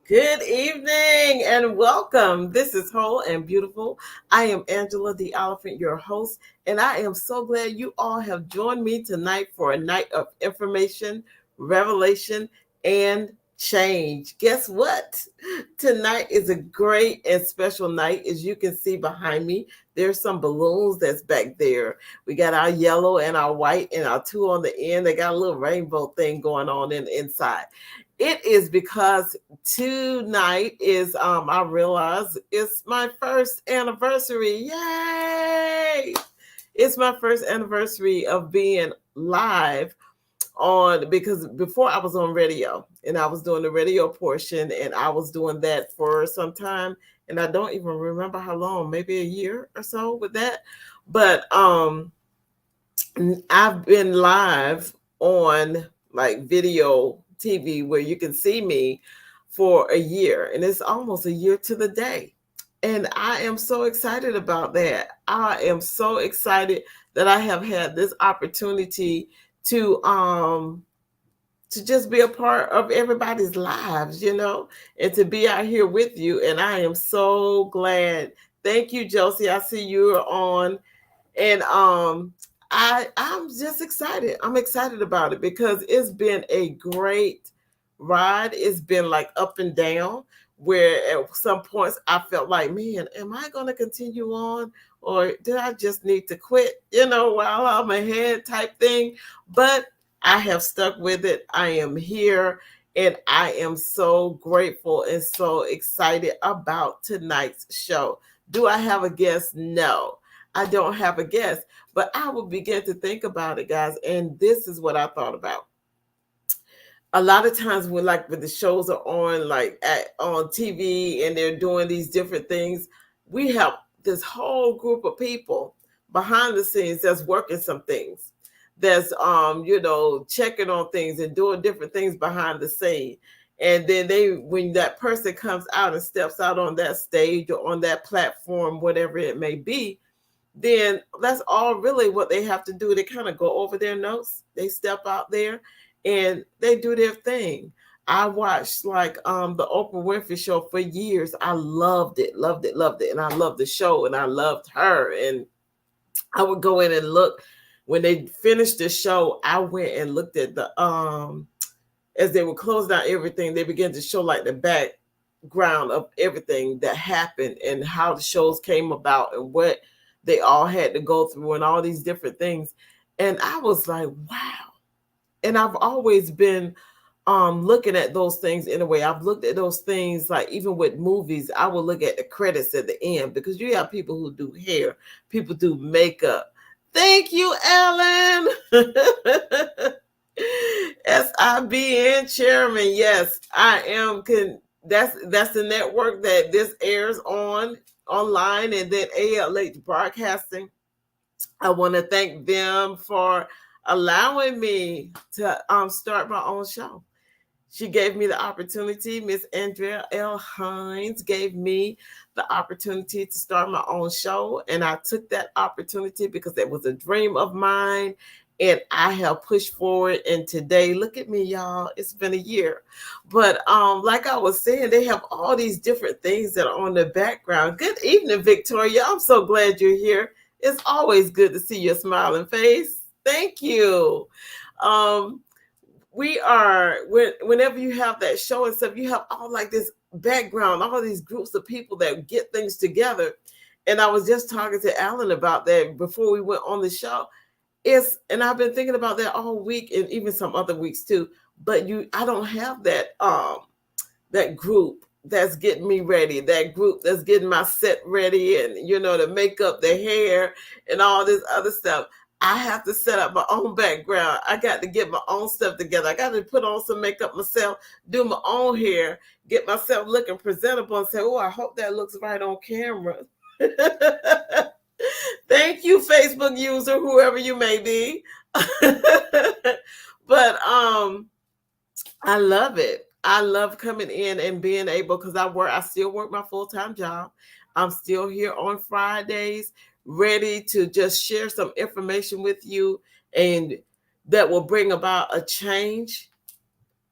Good evening and welcome. This is Whole and Beautiful. I am Angela the Oliphant, your host, and I am so glad you all have joined me tonight for a night of information, revelation, and change. Guess what? Tonight is a great and special night. As you can see behind me, there's some balloons that's back there. We got our yellow and our white and our two on the end. They got a little rainbow thing going on inside. It is because tonight is I realize it's my first anniversary. Yay! It's my first anniversary of being live on, because before I was on radio and I was doing the radio portion, and I was doing that for some time, and I don't even remember how long, maybe a year or so with that. But I've been live on like video TV where you can see me for a year, and it's almost a year to the day. And I am so excited about that. I am so excited that I have had this opportunity to just be a part of everybody's lives, and to be out here with you. And I am so glad. Thank you, Josie. I see you are on. And I'm just excited. I'm excited about it because it's been a great ride. It's been like up and down, where at some points I felt like, man, am I going to continue on, or did I just need to quit, while I'm ahead type thing? But I have stuck with it. I am here, and I am so grateful and so excited about tonight's show. Do I have a guest? No, I don't have a guest, but I will begin to think about it, guys. And this is what I thought about. A lot of times when the shows are on, on TV, and they're doing these different things, we have this whole group of people behind the scenes that's working some things, that's checking on things and doing different things behind the scene. And then when that person comes out and steps out on that stage or on that platform, whatever it may be, then that's all really what they have to do. They kind of go over their notes. They step out there and they do their thing. I watched the Oprah Winfrey Show for years. I loved it, loved it, loved it. And I loved the show, and I loved her. And I would go in and look. When they finished the show, I went and looked at the as they were closing out everything, they began to show like the background of everything that happened and how the shows came about and what they all had to go through and all these different things. And I was like, wow. And I've always been looking at those things in a way. I've looked at those things, like even with movies, I will look at the credits at the end, because you have people who do hair, people do makeup. Thank you, Ellen. SIBN chairman. Yes, I am. That's the network that this airs online, and then ALH Broadcasting. I want to thank them for allowing me to start my own show. She gave me the opportunity. Miss Andrea L. Hines gave me the opportunity to start my own show, and I took that opportunity because it was a dream of mine, and I have pushed forward. And today, look at me, y'all. It's been a year. But like I was saying, they have all these different things that are on the background. Good evening, Victoria. I'm so glad you're here. It's always good to see your smiling face. Thank you. Whenever you have that show and stuff, you have all like this background, all these groups of people that get things together. And I was just talking to Alan about that before we went on the show. And I've been thinking about that all week, and even some other weeks too. But I don't have that group that's getting me ready, that group that's getting my set ready, and the makeup, the hair, and all this other stuff. I have to set up my own background. I got to get my own stuff together. I got to put on some makeup myself, do my own hair, get myself looking presentable, and say, oh, I hope that looks right on camera. Thank you, Facebook user, whoever you may be. But I love it. I love coming in and being able, because I still work my full-time job. I'm still here on Fridays, ready to just share some information with you, and that will bring about a change.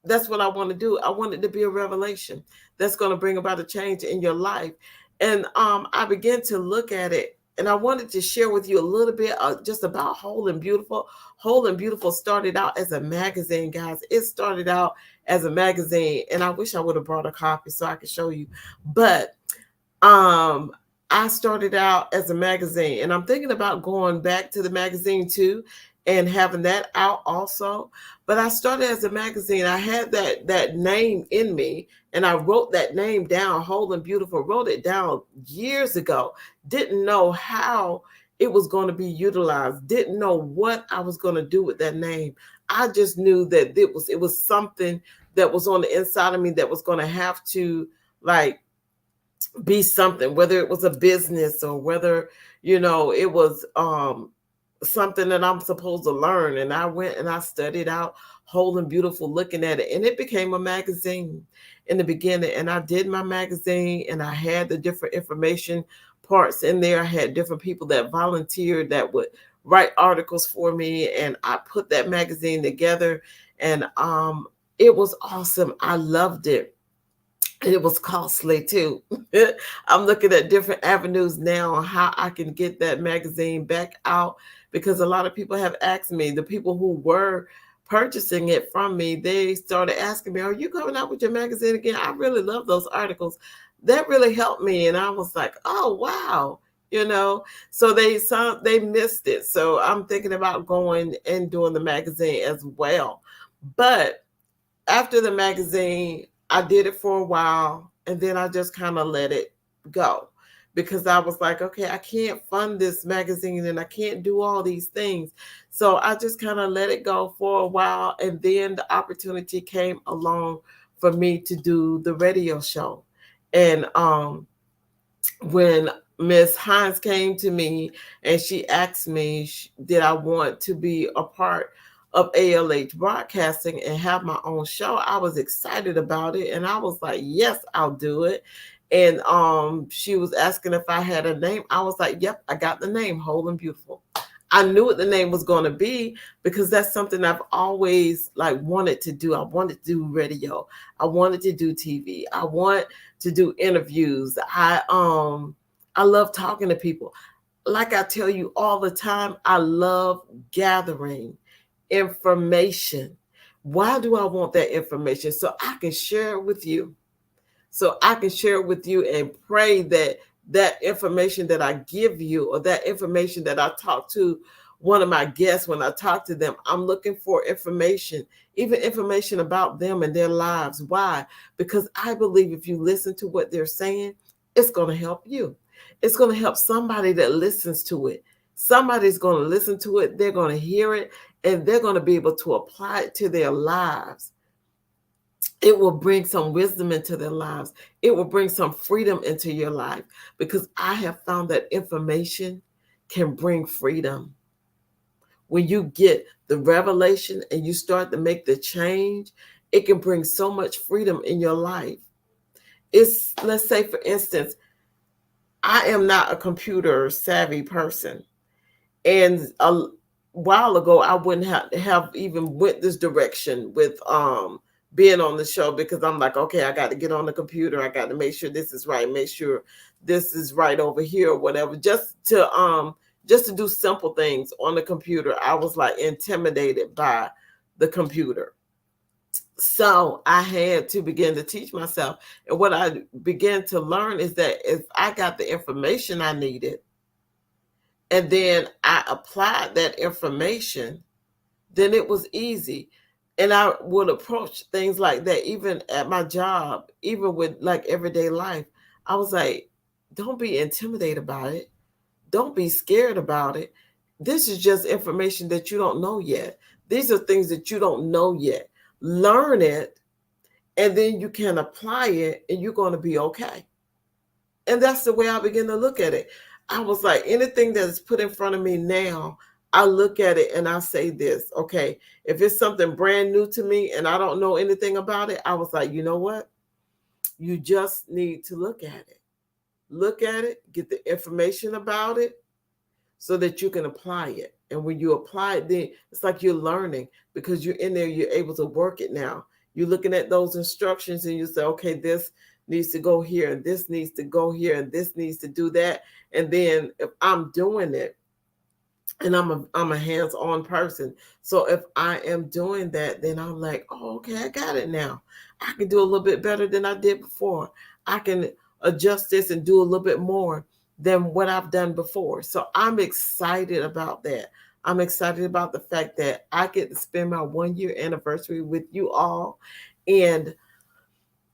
That's what I want to do. I want it to be a revelation. that's going to bring about a change in your life. And I began to look at it, and I wanted to share with you a little bit just about Wholle and Beautiful. Wholle and Beautiful started out as a magazine, guys. It started out as a magazine, and I wish I would have brought a copy so I could show you. But um I started out as a magazine, and I'm thinking about going back to the magazine too and having that out also. But I started as a magazine. I had that name in me, and I wrote that name down, Wholle and Beautiful, wrote it down years ago. Didn't know how it was going to be utilized, didn't know what I was going to do with that name. I just knew that it was something that was on the inside of me that was going to have to, like, be something, whether it was a business or whether, it was something that I'm supposed to learn. And I went and I studied out Wholle and Beautiful, looking at it, and it became a magazine in the beginning. And I did my magazine, and I had the different information parts in there. I had different people that volunteered that would write articles for me, and I put that magazine together. And it was awesome. I loved it. And it was costly too. I'm looking at different avenues now on how I can get that magazine back out, because a lot of people have asked me, the people who were purchasing it from me, they started asking me, are you coming out with your magazine again? I really love those articles. That really helped me. And I was like, oh, wow. So they missed it. So I'm thinking about going and doing the magazine as well. But after the magazine, I did it for a while, and then I just kind of let it go, because I was like, okay, I can't fund this magazine and I can't do all these things. So I just kind of let it go for a while. And then the opportunity came along for me to do the radio show. And when Miss Hines came to me and she asked me, did I want to be a part of ALH Broadcasting and have my own show, I was excited about it. And I was like, yes, I'll do it. And she was asking if I had a name. I was like, yep, I got the name, Wholle and Beautiful. I knew what the name was going to be, because that's something I've always wanted to do. I wanted to do radio. I wanted to do TV. I want to do interviews. I love talking to people. Like I tell you all the time, I love gathering information. Why do I want that information? So I can share it with you. So I can share it with you and pray that that information that I give you, or that information that I talk to one of my guests, when I talk to them, I'm looking for information, even information about them and their lives. Why? Because I believe if you listen to what they're saying, it's going to help you. It's going to help somebody that listens to it. Somebody's going to listen to it. They're going to hear it, and they're going to be able to apply it to their lives. It will bring some wisdom into their lives. It will bring some freedom into your life, because I have found that information can bring freedom. When you get the revelation and you start to make the change, it can bring so much freedom in your life. Let's say, for instance, I am not a computer savvy person. And a while ago, I wouldn't have even went this direction with being on the show, because I'm like, okay, I got to get on the computer. I got to make sure this is right, make sure this is right over here, or whatever, just to do simple things on the computer. I was like intimidated by the computer. So I had to begin to teach myself. And what I began to learn is that if I got the information I needed, and then I applied that information, then it was easy. And I would approach things like that, even at my job, even with everyday life. I was like, don't be intimidated about it. Don't be scared about it. This is just information that you don't know yet. These are things that you don't know yet. Learn it, and then you can apply it, and you're going to be okay. And that's the way I begin to look at it. I was like, anything that is put in front of me now, I look at it and I say this, okay, if it's something brand new to me and I don't know anything about it, I was like, you know what? You just need to look at it. Look at it, get the information about it so that you can apply it. And when you apply it, then it's like you're learning, because you're in there, you're able to work it now. You're looking at those instructions and you say, okay, this needs to go here, and this needs to go here, and this needs to do that. And then if I'm doing it, and I'm a hands-on person. So if I am doing that, then I'm like, oh, okay, I got it now. I can do a little bit better than I did before. I can adjust this and do a little bit more than what I've done before. So I'm excited about that. I'm excited about the fact that I get to spend my 1 year anniversary with you all. And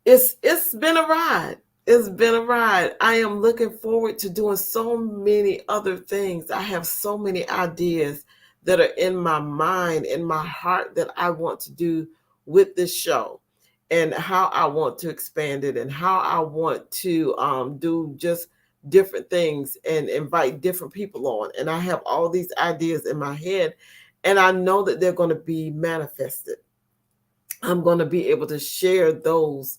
it's been a ride. It's been a ride. I am looking forward to doing so many other things. I have so many ideas that are in my mind, in my heart, that I want to do with this show, and how I want to expand it, and how I want to do just different things and invite different people on. And I have all these ideas in my head, and I know that they're going to be manifested. I'm going to be able to share those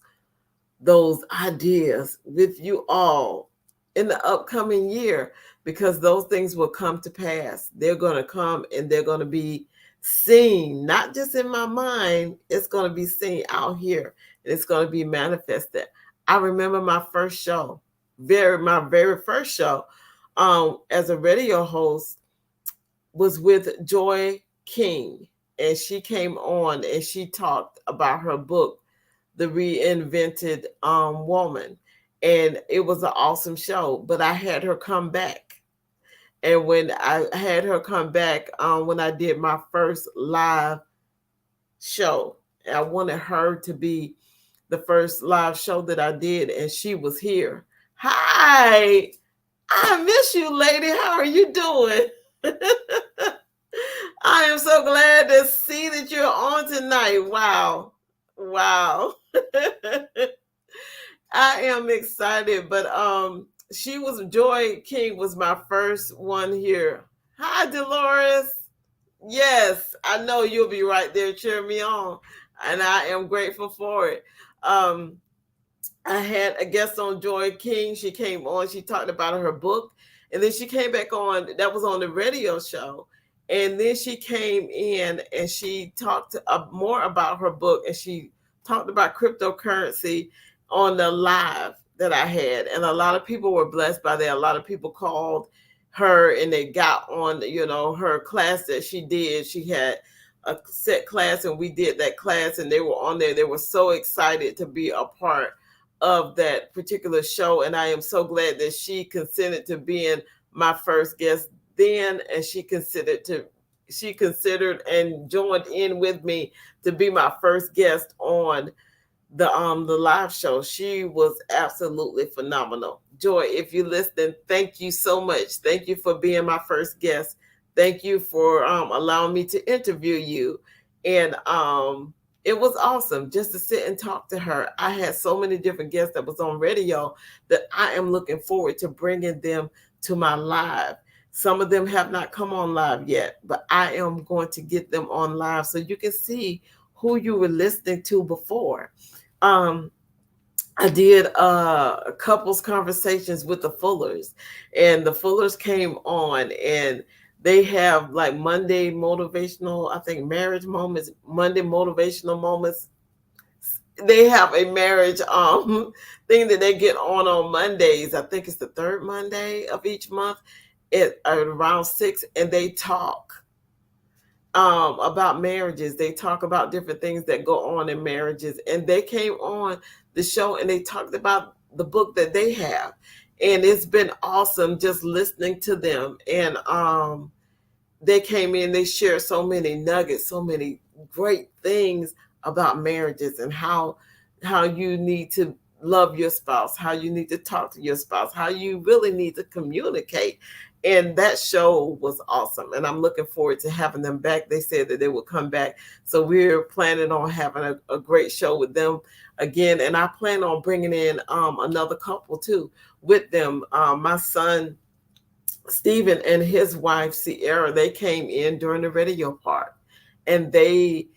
ideas with you all in the upcoming year, because those things will come to pass. They're going to come, and they're going to be seen, not just in my mind. It's going to be seen out here, and it's going to be manifested. I remember my first show, my very first show, as a radio host, was with Joy King, and she came on and she talked about her book, The Reinvented Woman. And it was an awesome show, but I had her come back. And when I had her come back, when I did my first live show, I wanted her to be the first live show that I did, and she was here. Hi, I miss you, lady. How are you doing? I am so glad to see that you're on tonight. Wow. Wow. I am excited, but Joy King was my first one here. Hi, Dolores. Yes, I know you'll be right there cheering me on, and I am grateful for it. Um, I had a guest on, Joy King. She came on, she talked about her book, and then she came back on, that was on the radio show. And then she came in and she talked more about her book, and she talked about cryptocurrency on the live that I had. And a lot of people were blessed by that. A lot of people called her and they got on, her class that she did. She had a set class, and we did that class, and they were on there. They were so excited to be a part of that particular show. And I am so glad that she consented to being my first guest then, and she considered and joined in with me to be my first guest on the live show. She was absolutely phenomenal. Joy, if you're listening, thank you so much. Thank you for being my first guest. Thank you for allowing me to interview you. And it was awesome just to sit and talk to her. I had so many different guests that was on radio that I am looking forward to bringing them to my live. Some of them have not come on live yet, but I am going to get them on live so you can see who you were listening to before. I did couples conversations with the Fullers, and the Fullers came on, and they have like Monday motivational, I think marriage moments, Monday motivational moments. They have a marriage thing that they get on Mondays. I think it's the third Monday of each month at around 6, and they talk about marriages. They talk about different things that go on in marriages. And they came on the show and they talked about the book that they have. And it's been awesome just listening to them. And they came in, they shared so many nuggets, so many great things about marriages, and how you need to love your spouse, how you need to talk to your spouse, how you really need to communicate. And that show was awesome. And I'm looking forward to having them back. They said that they would come back. So we're planning on having a great show with them again. And I plan on bringing in another couple too with them. My son, Stephen, and his wife, Sierra, they came in during the radio part, and they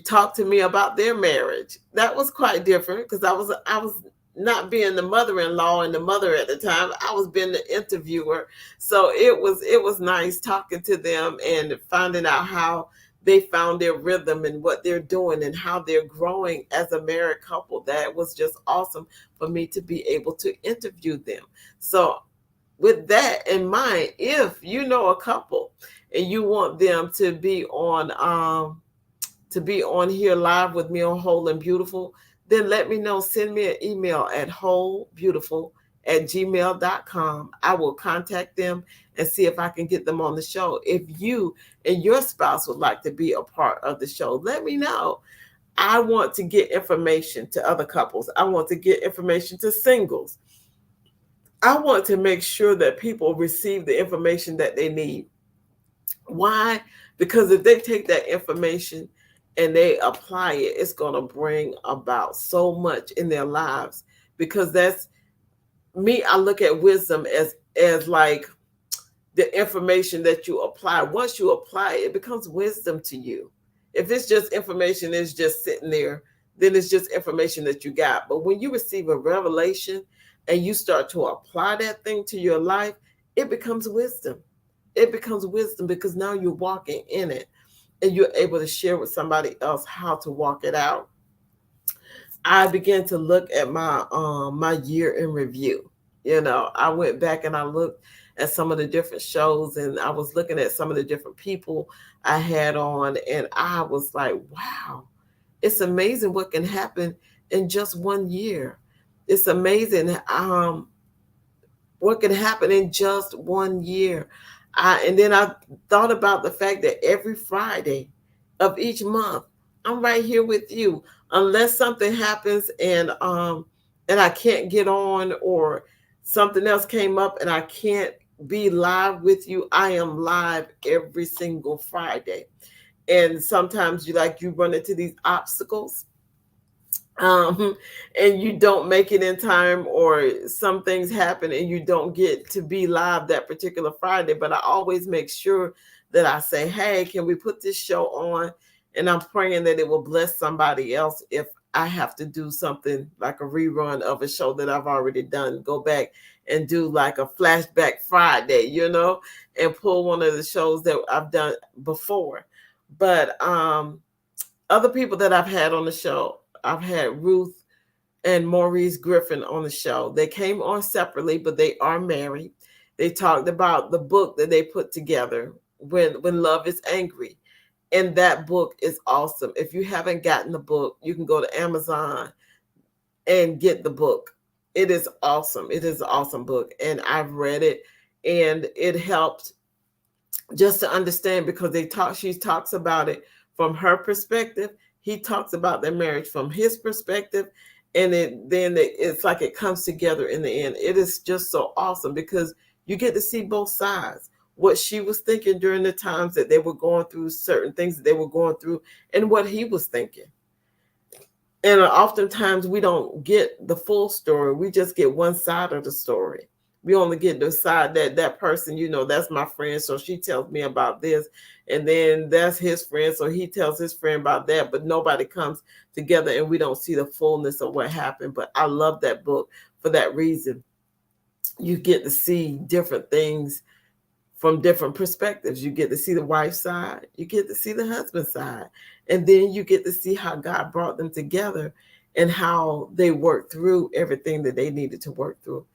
talked to me about their marriage. That was quite different because I was not being the mother-in-law and the mother at the time. I was being the interviewer. So it was nice talking to them and finding out how they found their rhythm and what they're doing and how they're growing as a married couple. That was just awesome for me to be able to interview them. So with that in mind, if you know a couple and you want them to be on here live with me on Wholle and Beautiful, then let me know. Send me an email at wholebeautiful@gmail.com. I will contact them and see if I can get them on the show. If you and your spouse would like to be a part of the show, let me know. I want to get information to other couples. I want to get information to singles. I want to make sure that people receive the information that they need. Why? Because if they take that information and they apply it, it's going to bring about so much in their lives. Because that's me. I look at wisdom as like the information that you apply. Once you apply it, it becomes wisdom to you. If it's just information, it's just sitting there, then it's just information that you got. But when you receive a revelation and you start to apply that thing to your life, it becomes wisdom. It becomes wisdom because now you're walking in it and you're able to share with somebody else how to walk it out. I began to look at my year in review. You know, I went back and I looked at some of the different shows and I was looking at some of the different people I had on, and I was like, wow, it's amazing what can happen in just 1 year. It's amazing what can happen in just 1 year. And then I thought about the fact that every Friday of each month, I'm right here with you. Unless something happens and I can't get on, or something else came up and I can't be live with you, I am live every single Friday. And sometimes you run into these obstacles, um, and you don't make it in time, or some things happen and you don't get to be live that particular Friday. But I always make sure that I say, hey, can we put this show on? And I'm praying that it will bless somebody else. If I have to do something like a rerun of a show that I've already done, go back and do like a flashback Friday, and pull one of the shows that I've done before. But other people that I've had on the show, I've had Ruth and Maurice Griffin on the show. They came on separately, but they are married. They talked about the book that they put together, when Love is Angry. And that book is awesome. If you haven't gotten the book, you can go to Amazon and get the book. It is awesome. It is an awesome book. And I've read it, and it helped just to understand, because she talks about it from her perspective. He talks about their marriage from his perspective, and it's like it comes together in the end. It is just so awesome because you get to see both sides. What she was thinking during the times that they were going through certain things that they were going through, and what he was thinking. And oftentimes we don't get the full story. We just get one side of the story. We only get the side that person, that's my friend, so she tells me about this. And then that's his friend, so he tells his friend about that. But nobody comes together and we don't see the fullness of what happened. But I love that book for that reason. You get to see different things from different perspectives. You get to see the wife's side, you get to see the husband's side, and then you get to see how God brought them together and how they worked through everything that they needed to work through.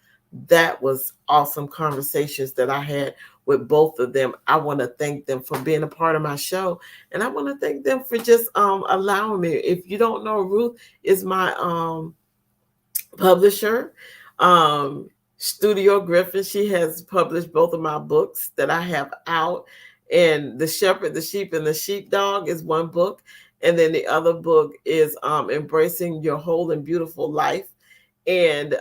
That was awesome conversations that I had with both of them. I want to thank them for being a part of my show, and I want to thank them for just allowing me. If you don't know, Ruth is my publisher. Studio Griffin, she has published both of my books that I have out. And The Shepherd, the Sheep, and the Sheepdog is one book. And then the other book is Embracing Your Whole and Beautiful Life. And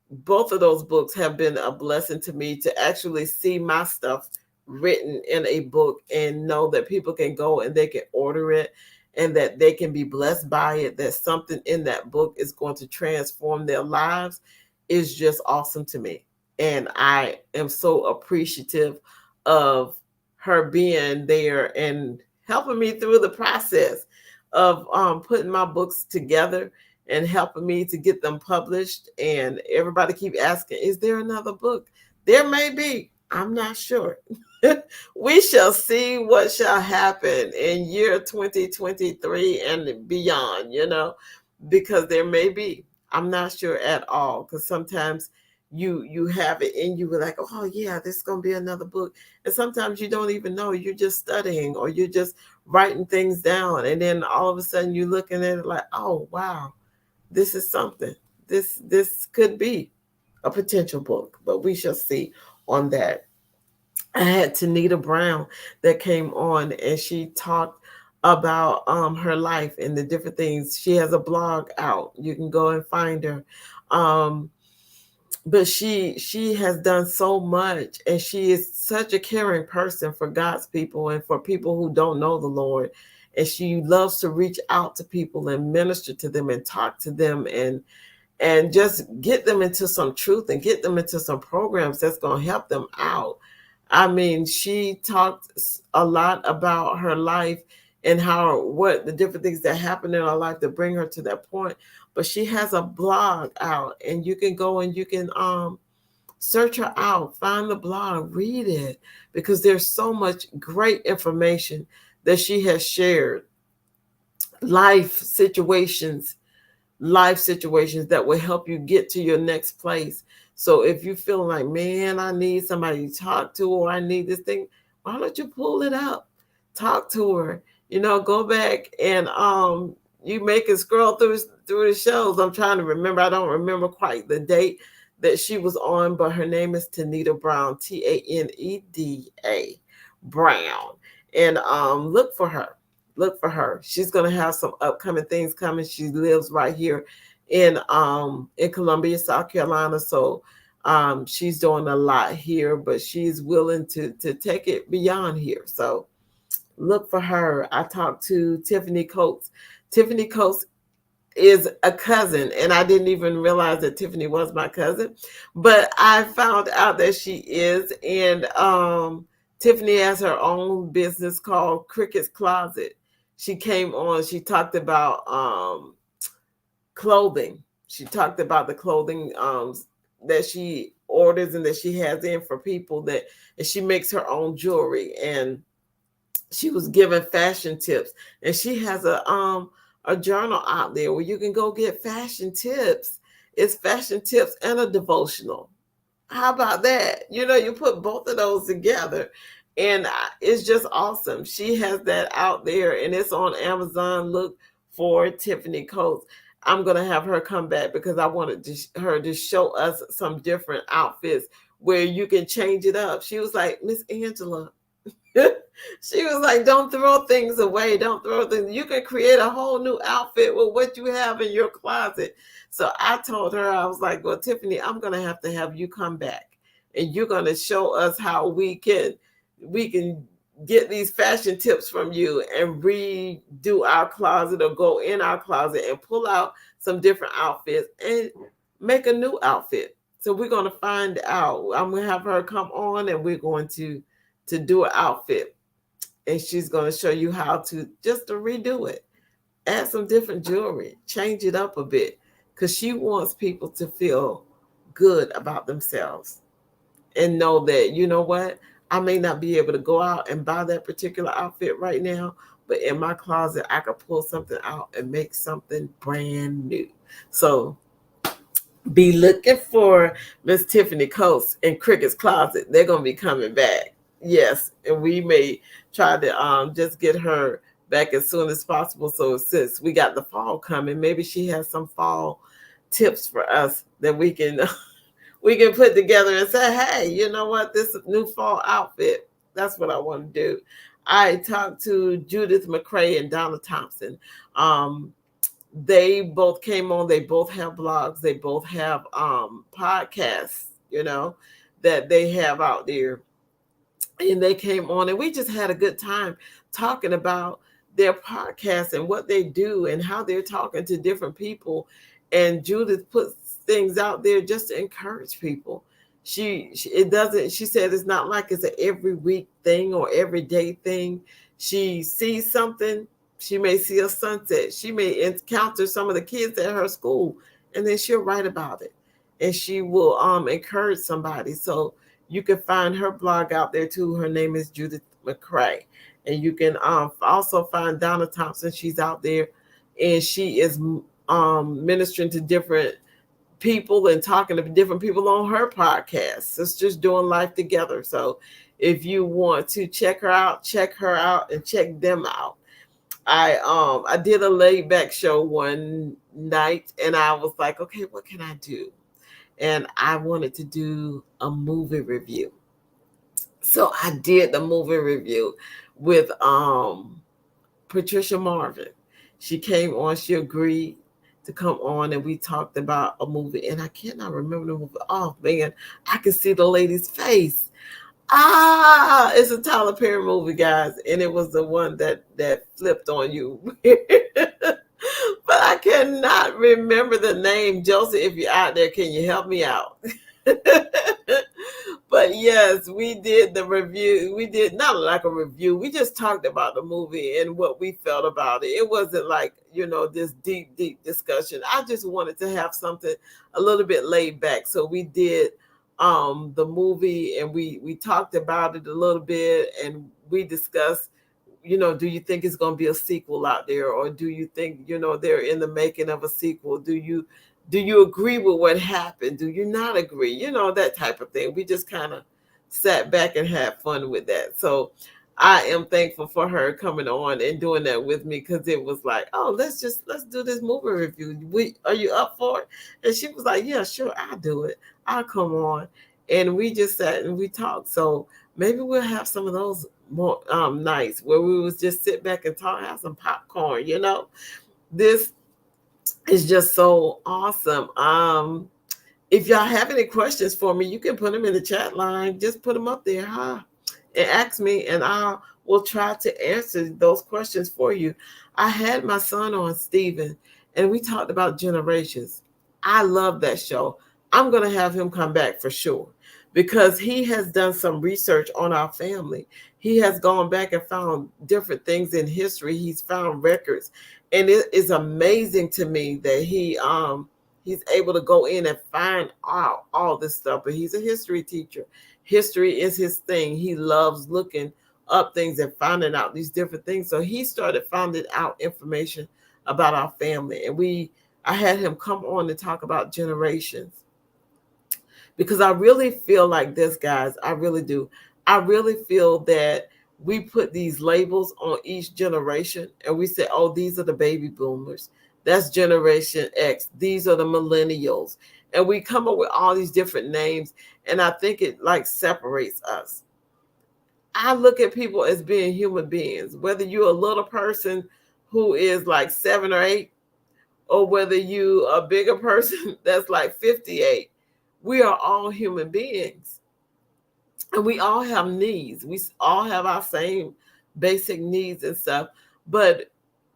both of those books have been a blessing to me, to actually see my stuff written in a book and know that people can go and they can order it and that they can be blessed by it, that something in that book is going to transform their lives, is just awesome to me. And I am so appreciative of her being there and helping me through the process of putting my books together and helping me to get them published. And everybody keep asking, is there another book? There may be. I'm not sure. We shall see what shall happen in year 2023 and beyond, because there may be. I'm not sure at all, because sometimes you have it and you were like, oh yeah, this is gonna be another book. And sometimes you don't even know, you're just studying or you're just writing things down, and then all of a sudden you're looking at it like, oh wow, this is something. This could be a potential book, but we shall see on that. I had Tanita Brown that came on, and she talked about her life and the different things. She has a blog out. You can go and find her. Um, but she has done so much, and she is such a caring person for God's people and for people who don't know the Lord. And she loves to reach out to people and minister to them and talk to them and just get them into some truth and get them into some programs that's going to help them out. I mean, she talked a lot about her life and what the different things that happened in her life to bring her to that point. But she has a blog out, and you can go and you can search her out, find the blog, read it, because there's so much great information that she has shared, life situations life situations that will help you get to your next place. So if you feel like, man, I need somebody to talk to, or I need this thing, why don't you pull it up? Talk to her. Go back and you make it scroll through the shows. I'm trying to remember. I don't remember quite the date that she was on, but her name is Tanita Brown, Taneda Brown. And look for her. Look for her. She's going to have some upcoming things coming. She lives right here in Columbia, South Carolina. So she's doing a lot here, but she's willing to take it beyond here. So look for her. I talked to Tiffany Coates. Tiffany Coates is a cousin, and I didn't even realize that Tiffany was my cousin, but I found out that she is. And Tiffany has her own business called Cricket's Closet. She came on, she talked about clothing. She talked about the clothing that she orders and that she has in for people, and she makes her own jewelry, and she was giving fashion tips. And she has a journal out there where you can go get fashion tips. It's fashion tips and a devotional. How about that? You put both of those together, and it's just awesome. She has that out there, and it's on Amazon. Look for Tiffany Coates. I'm going to have her come back because I wanted her to show us some different outfits where you can change it up. She was like, Miss Angela, she was like, don't throw things away. Don't throw things. You can create a whole new outfit with what you have in your closet. So I told her, I was like, well, Tiffany, I'm going to have you come back, and you're going to show us how we can get these fashion tips from you and redo our closet, or go in our closet and pull out some different outfits and make a new outfit. So we're going to find out. I'm going to have her come on, and we're going to do an outfit, and she's going to show you how to redo it, add some different jewelry, change it up a bit, because she wants people to feel good about themselves and know that, you know what, I may not be able to go out and buy that particular outfit right now, but in my closet I could pull something out and make something brand new. So be looking for Miss Tiffany Coates in Cricket's Closet. They're going to be coming back. Yes, and we may try to just get her back as soon as possible. So since we got the fall coming, maybe she has some fall tips for us that we can put together and say, hey, you know what, this new fall outfit, that's what I want to do. I talked to Judith McCrae and Donna Thompson. They both came on. They both have blogs. They both have podcasts, that they have out there. And they came on, and we just had a good time talking about their podcast and what they do and how they're talking to different people. And Judith puts things out there just to encourage people. She said it's not like it's an every week thing or every day thing. She sees something. She may see a sunset. She may encounter some of the kids at her school, and then she'll write about it, and she will encourage somebody. So You can find her blog out there too. Her name is Judith McCrae. And you can also find Donna Thompson. She's out there, and she is ministering to different people and talking to different people on her podcast. Sisters Doing Life Together. So if you want to check her out and check them out. I did a laid back show one night, and I was like, okay, what can I do? And I wanted to do a movie review. So I did the movie review with Patricia Marvin. She came on, she agreed to come on, and we talked about a movie, and I cannot remember the movie. Oh man, I can see the lady's face. It's a Tyler Perry movie, guys, and it was the one that flipped on you. But I cannot remember the name. Josie, if you're out there, can you help me out? But yes, we did the review. We did not like a review. We just talked about the movie and what we felt about it. It wasn't like, this deep discussion. I just wanted to have something a little bit laid back. So we did the movie, and we talked about it a little bit, and we discussed, do you think it's going to be a sequel out there, or do you think they're in the making of a sequel? Do you agree with what happened? Do you not agree? That type of thing. We just kind of sat back and had fun with that. So I am thankful for her coming on and doing that with me, because it was like, oh, let's do this movie review. Are you up for it? And she was like, yeah, sure, I'll do it. I'll come on. And we just sat and we talked. So maybe we'll have some of those more nights where we was just sit back and talk, have some popcorn. This is just so awesome. If y'all have any questions for me, you can put them in the chat line. Just put them up there, and ask me, and I will try to answer those questions for you. I had my son on, Stephen, and we talked about generations. I love that show. I'm going to have him come back for sure, because he has done some research on our family. He has gone back and found different things in history. He's found records, and it is amazing to me that he's able to go in and find out all this stuff. But he's a history teacher. History is his thing. He loves looking up things and finding out these different things. So he started finding out information about our family, and I had him come on to talk about generations, because I really feel like this, guys. I really do. I really feel that we put these labels on each generation, and we say, oh, these are the baby boomers. That's Generation X. These are the millennials. And we come up with all these different names, and I think it like separates us. I look at people as being human beings, whether you're a little person who is like 7 or 8, or whether you a bigger person that's like 58. We are all human beings, and we all have needs. We all have our same basic needs and stuff, but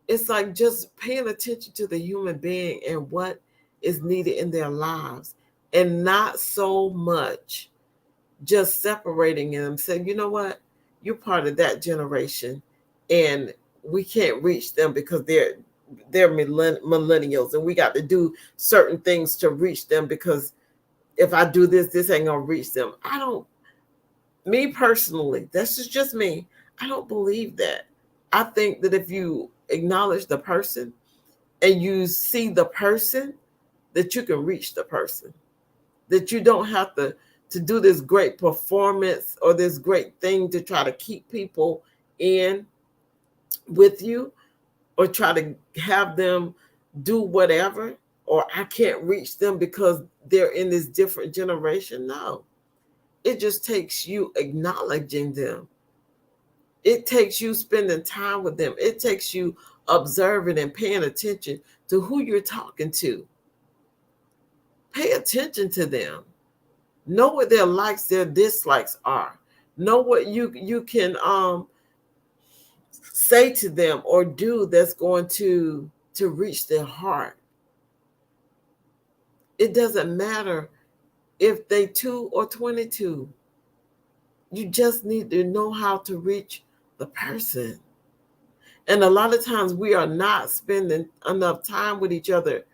it's like just paying attention to the human being and what is needed in their lives, and not so much just separating them, saying, you know what, you're part of that generation, and we can't reach them because they're millennials, and we got to do certain things to reach them, because if I do this ain't gonna reach them. Me personally, this is just me, I don't believe that. I think that if you acknowledge the person and you see the person, that you can reach the person, that you don't have to do this great performance or this great thing to try to keep people in with you, or try to have them do whatever, or I can't reach them because they're in this different generation. No, it just takes you acknowledging them. It takes you spending time with them. It takes you observing and paying attention to who you're talking to. Pay attention to them. Know what their likes, their dislikes are. Know what you can say to them or do that's going to reach their heart. It doesn't matter if they 2 or 22. You just need to know how to reach the person. And a lot of times we are not spending enough time with each other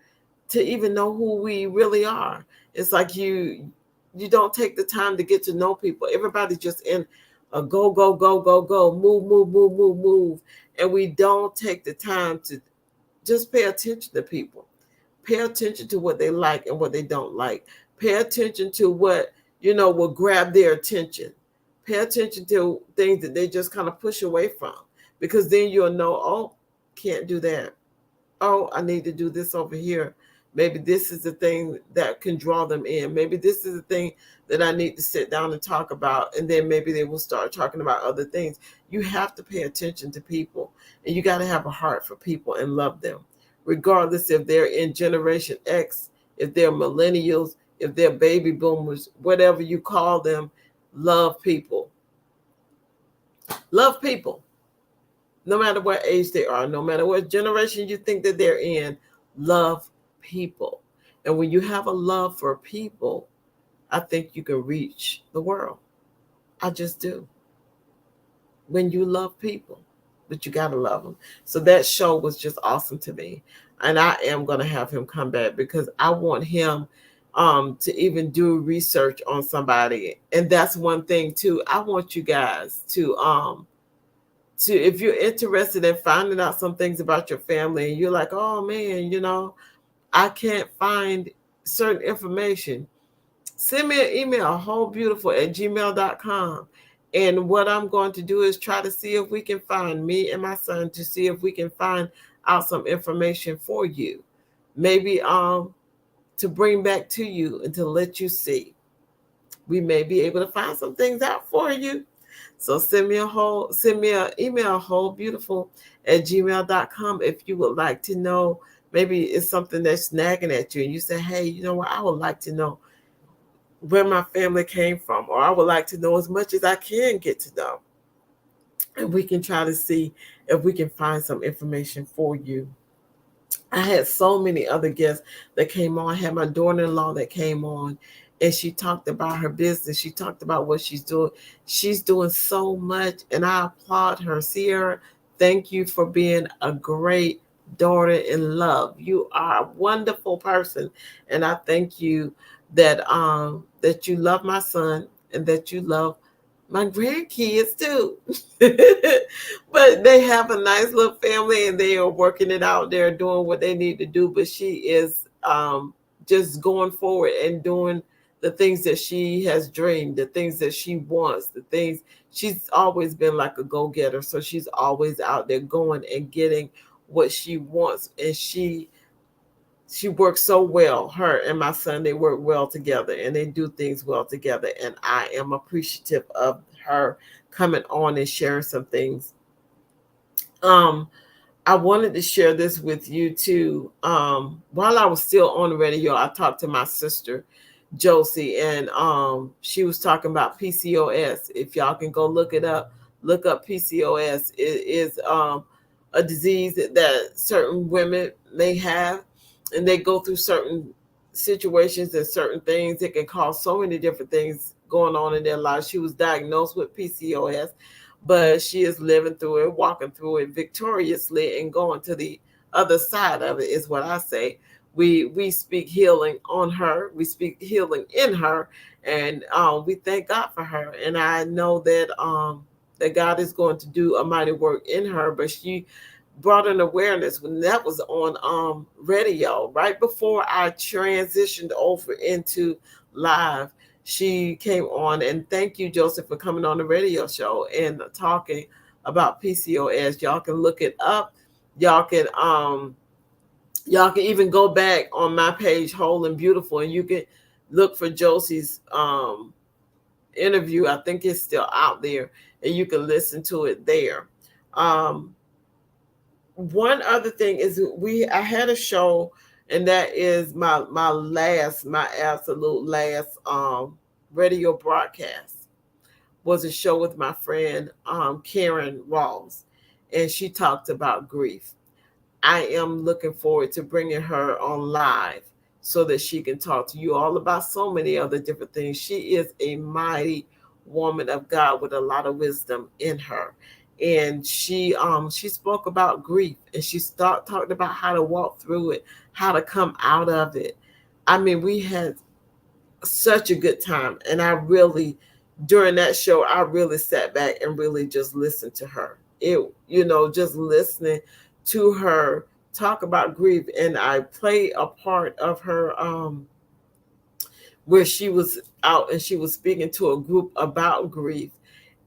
to even know who we really are. It's like you you don't take the time to get to know people. Everybody's just in a go, go, go, go, go, move, move, move, move, move. And we don't take the time to just pay attention to people. Pay attention to what they like and what they don't like. Pay attention to what, will grab their attention. Pay attention to things that they just kind of push away from. Because then you'll know, oh, can't do that. Oh, I need to do this over here. Maybe this is the thing that can draw them in. Maybe this is the thing that I need to sit down and talk about. And then maybe they will start talking about other things. You have to pay attention to people, and you got to have a heart for people and love them, regardless if they're in Generation X, if they're millennials, if they're baby boomers, whatever you call them. Love people. Love people. No matter what age they are, no matter what generation you think that they're in, love people. And when you have a love for people, I think you can reach the world. I just do. When you love people, but you got to love them. So that show was just awesome to me. And I am going to have him come back because I want him to even do research on somebody. And that's one thing too. I want you guys to if you're interested in finding out some things about your family and you're like, oh man, I can't find certain information, send me an email, wholebeautiful@gmail.com. And what I'm going to do is try to see if we can find, me and my son, to see if we can find out some information for you. Maybe to bring back to you and to let you see. We may be able to find some things out for you. So send me an email, wholebeautiful@gmail.com, if you would like to know. Maybe it's something that's nagging at you and you say, hey, you know what, I would like to know where my family came from, or I would like to know as much as I can get to know. And we can try to see if we can find some information for you. I had so many other guests that came on. I had my daughter-in-law that came on, and she talked about her business. She talked about what she's doing. She's doing so much, and I applaud her. Sierra, thank you for being a great daughter in love. You are a wonderful person, and I thank you that you love my son and that you love my grandkids too. But they have a nice little family and they are working it out. They're doing what they need to do. But she is just going forward and doing the things that she has dreamed, the things that she wants, the things. She's always been like a go-getter. So she's always out there going and getting what she wants. And she works so well. Her and my son, they work well together and they do things well together. And I am appreciative of her coming on and sharing some things. I wanted to share this with you too. While I was still on the radio, I talked to my sister, Josie, and she was talking about PCOS. If y'all can go look it up, look up PCOS. It is a disease that certain women may have, and they go through certain situations and certain things. It can cause so many different things going on in their lives. She was diagnosed with PCOS, but she is living through it, walking through it victoriously, and going to the other side of it, is what I say. We speak healing on her. We speak healing in her, and we thank God for her. And I know that that God is going to do a mighty work in her. But she brought an awareness when that was on radio right before I transitioned over into live. She came on, and thank you, Joseph, for coming on the radio show and talking about PCOS. Y'all can look it up. Y'all can even go back on my page, Wholle and Beautiful, and you can look for Josie's interview. I think it's still out there, and you can listen to it there. One other thing is I had a show, and that is my absolute last radio broadcast was a show with my friend Karen Rawls, and she talked about grief. I am looking forward to bringing her on live so that she can talk to you all about so many other different things. She is a mighty woman of God with a lot of wisdom in her. And she spoke about grief, and she talked about how to walk through it, how to come out of it. I mean, we had such a good time. And I really, during that show, I really sat back and really just listened to her. It, just listening to her talk about grief. And I played a part of her, where she was out and she was speaking to a group about grief.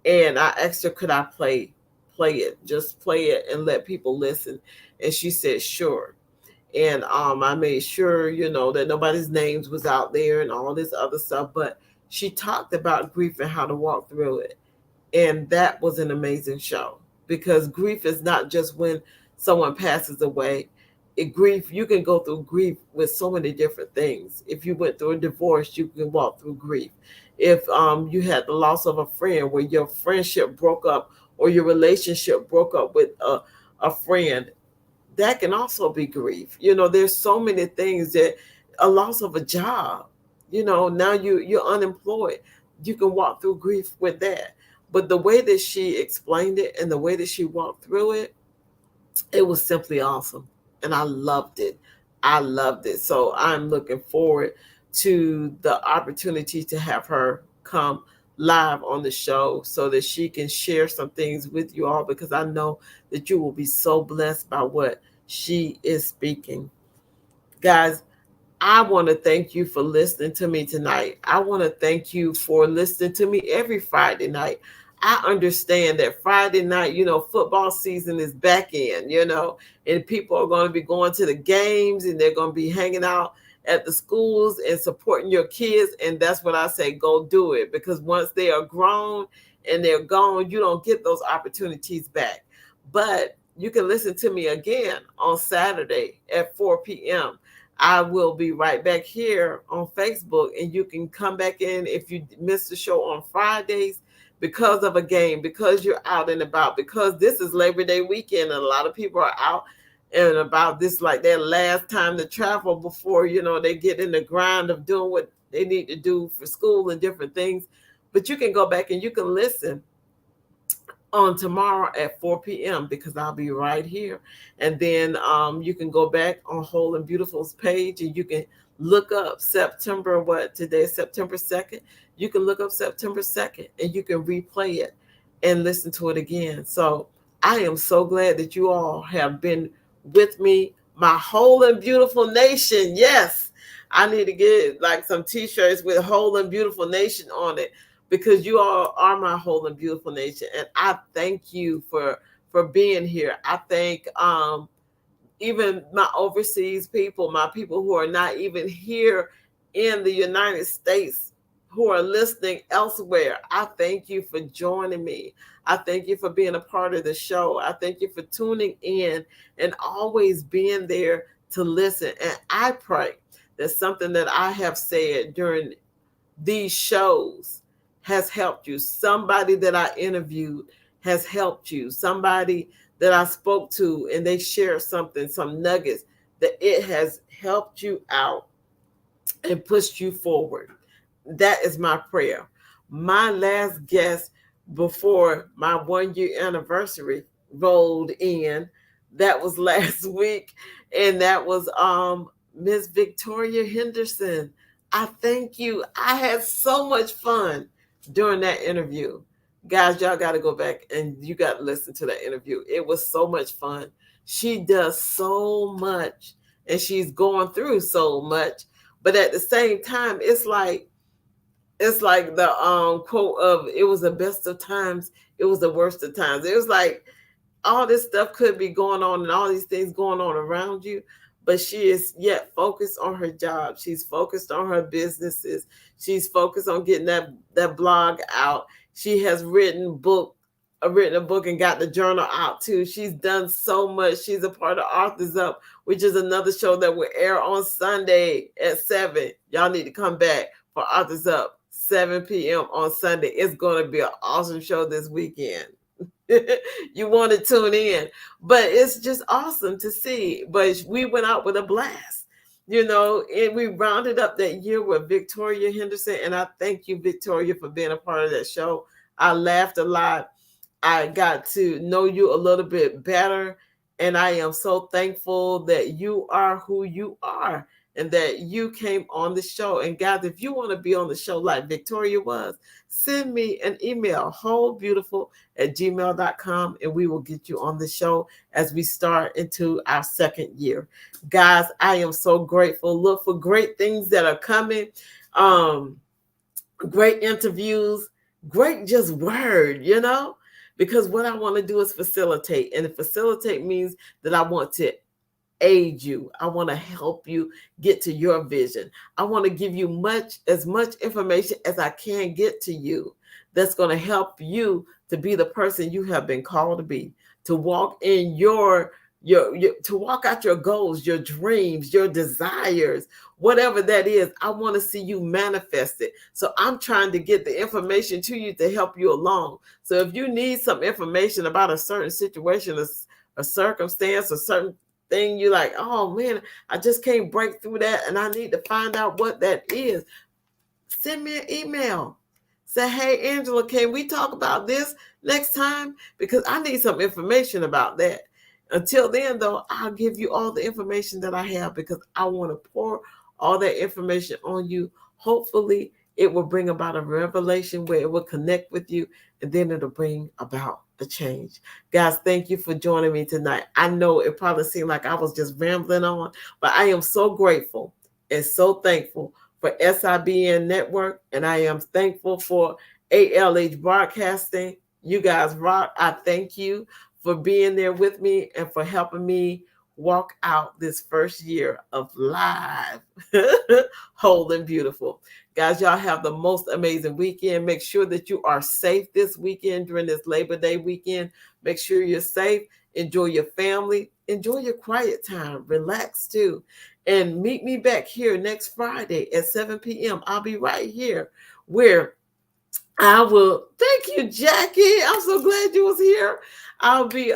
And I asked her, could I play it, just play it and let people listen? And she said, sure. And I made sure, that nobody's names was out there and all this other stuff. But she talked about grief and how to walk through it. And that was an amazing show, because grief is not just when someone passes away. Grief, you can go through grief with so many different things. If you went through a divorce, you can walk through grief. If you had the loss of a friend, where your friendship broke up or your relationship broke up with a friend, that can also be grief. There's so many things, that a loss of a job, now you're unemployed, you can walk through grief with that. But the way that she explained it and the way that she walked through it, it was simply awesome. And I loved it. I loved it. So I'm looking forward to the opportunity to have her come live on the show so that she can share some things with you all, because I know that you will be so blessed by what she is speaking. Guys, I want to thank you for listening to me tonight. I want to thank you for listening to me every Friday night. I understand that Friday night, football season is back in, and people are going to be going to the games and they're going to be hanging out at the schools and supporting your kids. And that's what I say, go do it, because once they are grown and they're gone, you don't get those opportunities back. But you can listen to me again on Saturday at 4 p.m. I will be right back here on Facebook, and you can come back in if you missed the show on Fridays because of a game, because you're out and about, because this is Labor Day weekend and a lot of people are out and about. This like their last time to travel before, they get in the grind of doing what they need to do for school and different things. But you can go back and you can listen on tomorrow at 4 p.m. because I'll be right here. And then you can go back on Wholle and Beautiful's page and you can look up September, what today is September 2nd. You can look up September 2nd and you can replay it and listen to it again. So I am so glad that you all have been with me, my Wholle and Beautiful Nation. Yes, I need to get like some t-shirts with Wholle and Beautiful Nation on it, because you all are my Wholle and Beautiful Nation. And I thank you for being here. I thank even my overseas people, my people who are not even here in the United States, who are listening elsewhere. I thank you for joining me. I thank you for being a part of the show. I thank you for tuning in and always being there to listen. And I pray that something that I have said during these shows has helped you. Somebody that I interviewed has helped you. Somebody that I spoke to and they share something, some nuggets, that it has helped you out and pushed you forward. That is my prayer. My last guest before my 1 year anniversary rolled in, that was last week, and that was Miss Victoria Henderson. I thank you. I had so much fun during that interview. Guys, y'all got to go back and you got to listen to that interview. It was so much fun. She does so much and she's going through so much, but at the same time, it's like the quote of, it was the best of times, it was the worst of times. It was like all this stuff could be going on and all these things going on around you, but she is yet focused on her job. She's focused on her businesses. She's focused on getting that blog out. She has written a book and got the journal out too. She's done so much. She's a part of Authors Up, which is another show that will air on Sunday at 7. Y'all need to come back for Authors Up, 7 p.m. on Sunday. It's going to be an awesome show this weekend. You want to tune in, but it's just awesome to see. But we went out with a blast, and we rounded up that year with Victoria Henderson. And I thank you, Victoria, for being a part of that show. I laughed a lot. I got to know you a little bit better. And I am so thankful that you are who you are. and that you came on the show. And guys, if you want to be on the show like Victoria was, send me an email, wholebeautiful@gmail.com, and we will get you on the show as we start into our second year. Guys, I am so grateful. Look for great things that are coming. Great interviews, great just word, because what I want to do is facilitate. And facilitate means that I want to aid you. I want to help you get to your vision. I want to give you as much information as I can get to you that's going to help you to be the person you have been called to be, to walk in your to walk out your goals, your dreams, your desires, whatever that is. I want to see you manifest it. So I'm trying to get the information to you to help you along. So if you need some information about a certain situation, a circumstance, a certain thing, you're like, oh man, I just can't break through that and I need to find out what that is, send me an email. Say, hey, Angela, can we talk about this next time? Because I need some information about that. Until then, though, I'll give you all the information that I have because I want to pour all that information on you. Hopefully, it will bring about a revelation where it will connect with you, and then it'll bring about the change. Guys, thank you for joining me tonight. I know it probably seemed like I was just rambling on, but I am so grateful and so thankful for SIBN Network, and I am thankful for ALH Broadcasting. You guys rock. I thank you for being there with me and for helping me walk out this first year of live Wholle and Beautiful. Guys, y'all have the most amazing weekend. Make sure that you are safe this weekend during this Labor Day weekend. Make sure you're safe. Enjoy your family. Enjoy your quiet time. Relax too. And meet me back here next Friday at 7 p.m. I'll be right here where I will. Thank you, Jackie. I'm so glad you was here. I'll be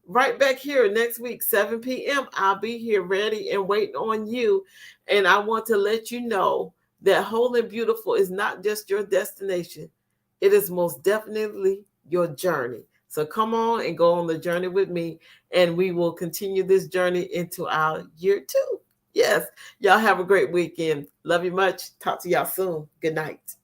right back here next week, 7 p.m. I'll be here ready and waiting on you. And I want to let you know that Wholle and Beautiful is not just your destination. It is most definitely your journey. So come on and go on the journey with me, and we will continue this journey into our year 2. Yes, y'all have a great weekend. Love you much. Talk to y'all soon. Good night.